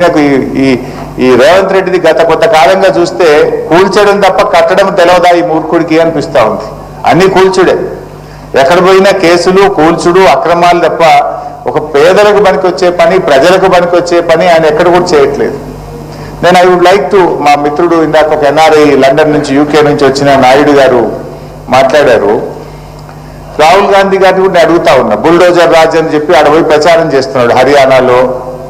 ఈ రేవంత్ రెడ్డిది గత కొంతకాలంగా చూస్తే కూల్చడం తప్ప కట్టడం తెలవదా ఈ మూర్ఖుడికి అనిపిస్తా ఉంది. అన్ని కూల్చుడే, ఎక్కడ పోయినా కేసులు, కూల్చుడు, అక్రమాలు తప్ప ఒక పేదలకు పనికొచ్చే పని, ప్రజలకు పనికొచ్చే పని ఆయన ఎక్కడ కూడా చేయట్లేదు. నేను ఐ వుడ్ లైక్ టు, మా మిత్రుడు ఇందాక ఒక ఎన్ఆర్ఐ లండన్ నుంచి, యూకే నుంచి వచ్చిన నాయుడు గారు మాట్లాడారు. రాహుల్ గాంధీ గారిని కూడా అడుగుతా ఉన్నా, బుల్డోజర్ రాజ్ అని చెప్పి ఆడ పోయి ప్రచారం చేస్తున్నాడు. హర్యానాలో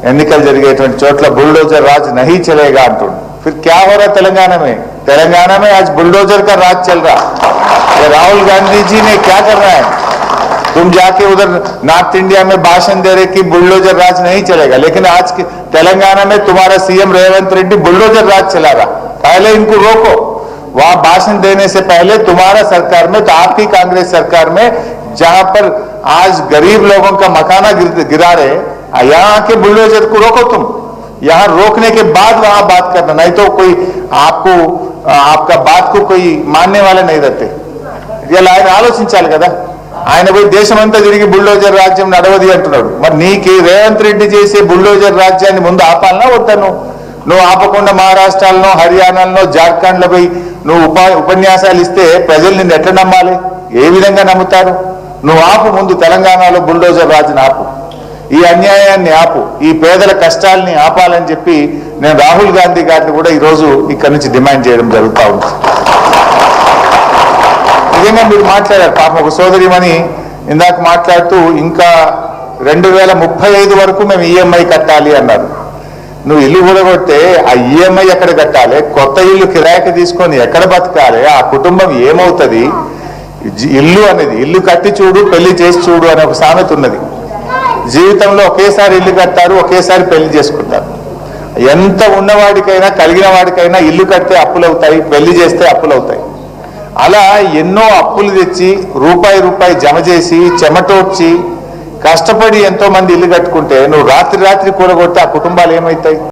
ఎన్నికలు జరిగేటువంటి చోట్ల బుల్డోజర్ राज नहीं चलेगा अंटूंड. फिर क्या हो रहा तेलंगाना में आज बुलडोजर का राज चल रहा है. राहुल गांधी जी ने क्या कर रहा है? तुम जाके उधर नॉर्थ इंडिया में भाषण दे रहे कि बुलडोजर राज नहीं चलेगा, लेकिन आज तेलंगाना में तुम्हारा सीएम रेवंत रेड्डी बुलडोजर राज चला रहा. पहले इनको रोको. वहां भाषण देने से पहले तुम्हारा सरकार में, तो आपकी कांग्रेस सरकार में, जहां पर आज गरीब लोगों का मकाना गिरा रहे, यहाँ आके बुलडोजर को रोको. तुम यहाँ रोकने के बाद वहां बात करना, नहीं तो कोई आपको आपका बात को कोई मानने वाले नहीं रहते. ఇలా ఆయన ఆలోచించాలి కదా. ఆయన పోయి దేశమంతా తిరిగి బుల్డోజర్ రాజ్యం నడవది అంటున్నాడు. మరి నీకు రేవంత్ రెడ్డి చేసే బుల్డోజర్ రాజ్యాన్ని ముందు ఆపాలనా వద్దను? నువ్వు ఆపకుండా మహారాష్ట్రలో, హర్యానాలో, జార్ఖండ్లో పోయి నువ్వు ఉపన్యాసాలు ఇస్తే ప్రజలు నిన్ను ఎట్లా నమ్మాలి? ఏ విధంగా నమ్ముతారు? నువ్వు ఆపు, ముందు తెలంగాణలో బుల్డోజర్ రాజుని ఆపు, ఈ అన్యాయాన్ని ఆపు, ఈ పేదల కష్టాలని ఆపాలని చెప్పి నేను రాహుల్ గాంధీ గారిని కూడా ఈరోజు ఇక్కడి నుంచి డిమాండ్ చేయడం జరుగుతూ ఉంది. నిజంగా మీరు మాట్లాడారు, పాపం ఒక సోదరిమని ఇందాక మాట్లాడుతూ ఇంకా 2035 వరకు మేము ఈఎంఐ కట్టాలి అన్నారు. నువ్వు ఇల్లు కూడగొడితే ఆ ఈఎంఐ ఎక్కడ కట్టాలి? కొత్త ఇల్లు కిరాయికి తీసుకొని ఎక్కడ బతకాలి? ఆ కుటుంబం ఏమవుతుంది? ఇల్లు అనేది, ఇల్లు కట్టి చూడు, పెళ్లి చేసి చూడు అనే ఒక సామెత ఉన్నది. జీవితంలో ఒకేసారి ఇల్లు కట్టారు, ఒకేసారి పెళ్లి చేసుకుంటారు. ఎంత ఉన్నవాడికైనా, కలిగిన వాడికైనా ఇల్లు కడితే అప్పులు అవుతాయి, పెళ్లి చేస్తే అప్పులు అవుతాయి. అలా ఎన్నో అప్పులు తెచ్చి రూపాయి జమ చేసి చెమటోడ్చి కష్టపడి ఎంతో మంది ఇల్లు కట్టుకుంటే నువ్వు రాత్రి కూడగొడితే ఆ కుటుంబాలు ఏమవుతాయి?